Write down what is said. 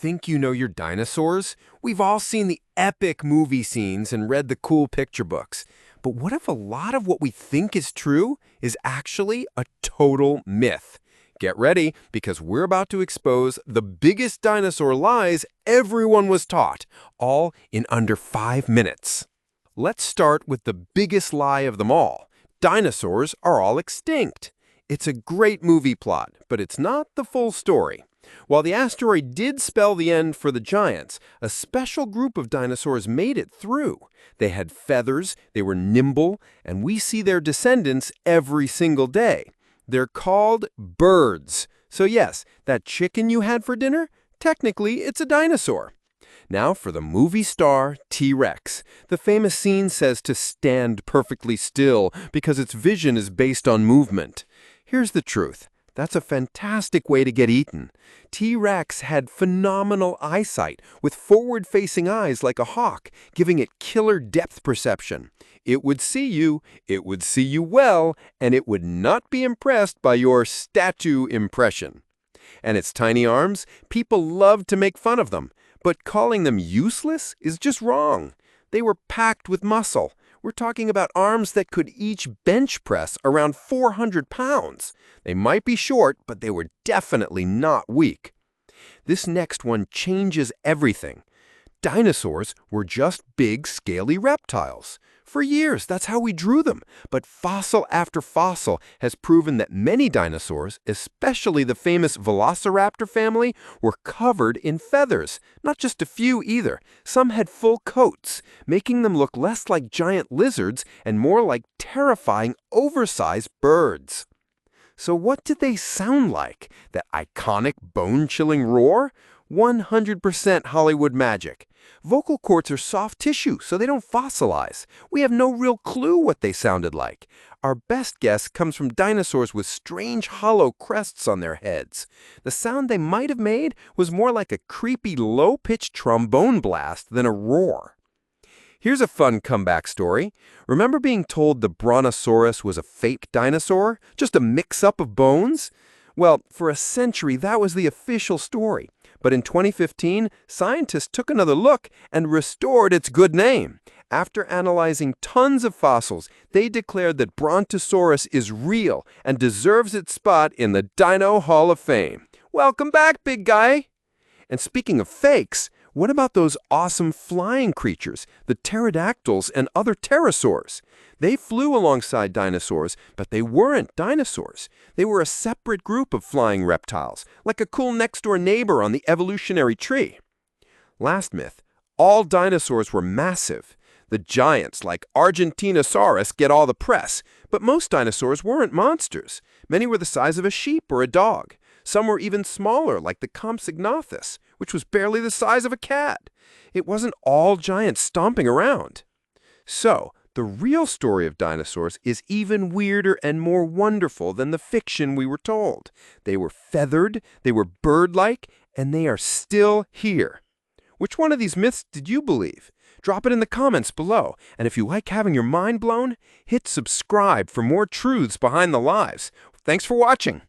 think you know your dinosaurs? We've all seen the epic movie scenes and read the cool picture books. But what if a lot of what we think is true is actually a total myth? Get ready, because we're about to expose the biggest dinosaur lies everyone was taught, all in under 5 minutes. Let's start with the biggest lie of them all. Dinosaurs are all extinct. It's a great movie plot, but it's not the full story. While the asteroid did spell the end for the giants, a special group of dinosaurs made it through. They had feathers, they were nimble, and we see their descendants every single day. They're called birds. So yes, that chicken you had for dinner, technically it's a dinosaur. Now for the movie star T-Rex. The famous scene says to stand perfectly still because its vision is based on movement. Here's the truth. That's a fantastic way to get eaten. T-Rex had phenomenal eyesight with forward-facing eyes like a hawk, giving it killer depth perception. It would see you well, and it would not be impressed by your statue impression. And its tiny arms, people loved to make fun of them, but calling them useless is just wrong. They were packed with muscle. We're talking about arms that could each bench press around 400 pounds. They might be short, but they were definitely not weak. This next one changes everything. Dinosaurs were just big, scaly reptiles. For years, that's how we drew them. But fossil after fossil has proven that many dinosaurs, especially the famous Velociraptor family, were covered in feathers. Not just a few either. Some had full coats, making them look less like giant lizards and more like terrifying, oversized birds. So what did they sound like? That iconic, bone-chilling roar? 100% Hollywood magic. Vocal cords are soft tissue, so they don't fossilize. We have no real clue what they sounded like. Our best guess comes from dinosaurs with strange hollow crests on their heads. The sound they might have made was more like a creepy, low-pitched trombone blast than a roar. Here's a fun comeback story. Remember being told the Brontosaurus was a fake dinosaur? Just a mix-up of bones? Well, for a century, that was the official story. But in 2015, scientists took another look and restored its good name. After analyzing tons of fossils, they declared that Brontosaurus is real and deserves its spot in the Dino Hall of Fame. Welcome back, big guy! And speaking of fakes, what about those awesome flying creatures, the pterodactyls and other pterosaurs? They flew alongside dinosaurs, but they weren't dinosaurs. They were a separate group of flying reptiles, like a cool next-door neighbor on the evolutionary tree. Last myth, all dinosaurs were massive. The giants, like Argentinosaurus, get all the press, but most dinosaurs weren't monsters. Many were the size of a sheep or a dog. Some were even smaller, like the Compsognathus, which was barely the size of a cat. It wasn't all giants stomping around. So, the real story of dinosaurs is even weirder and more wonderful than the fiction we were told. They were feathered, they were bird-like, and they are still here. Which one of these myths did you believe? Drop it in the comments below. And if you like having your mind blown, hit subscribe for more truths behind the lies. Thanks for watching.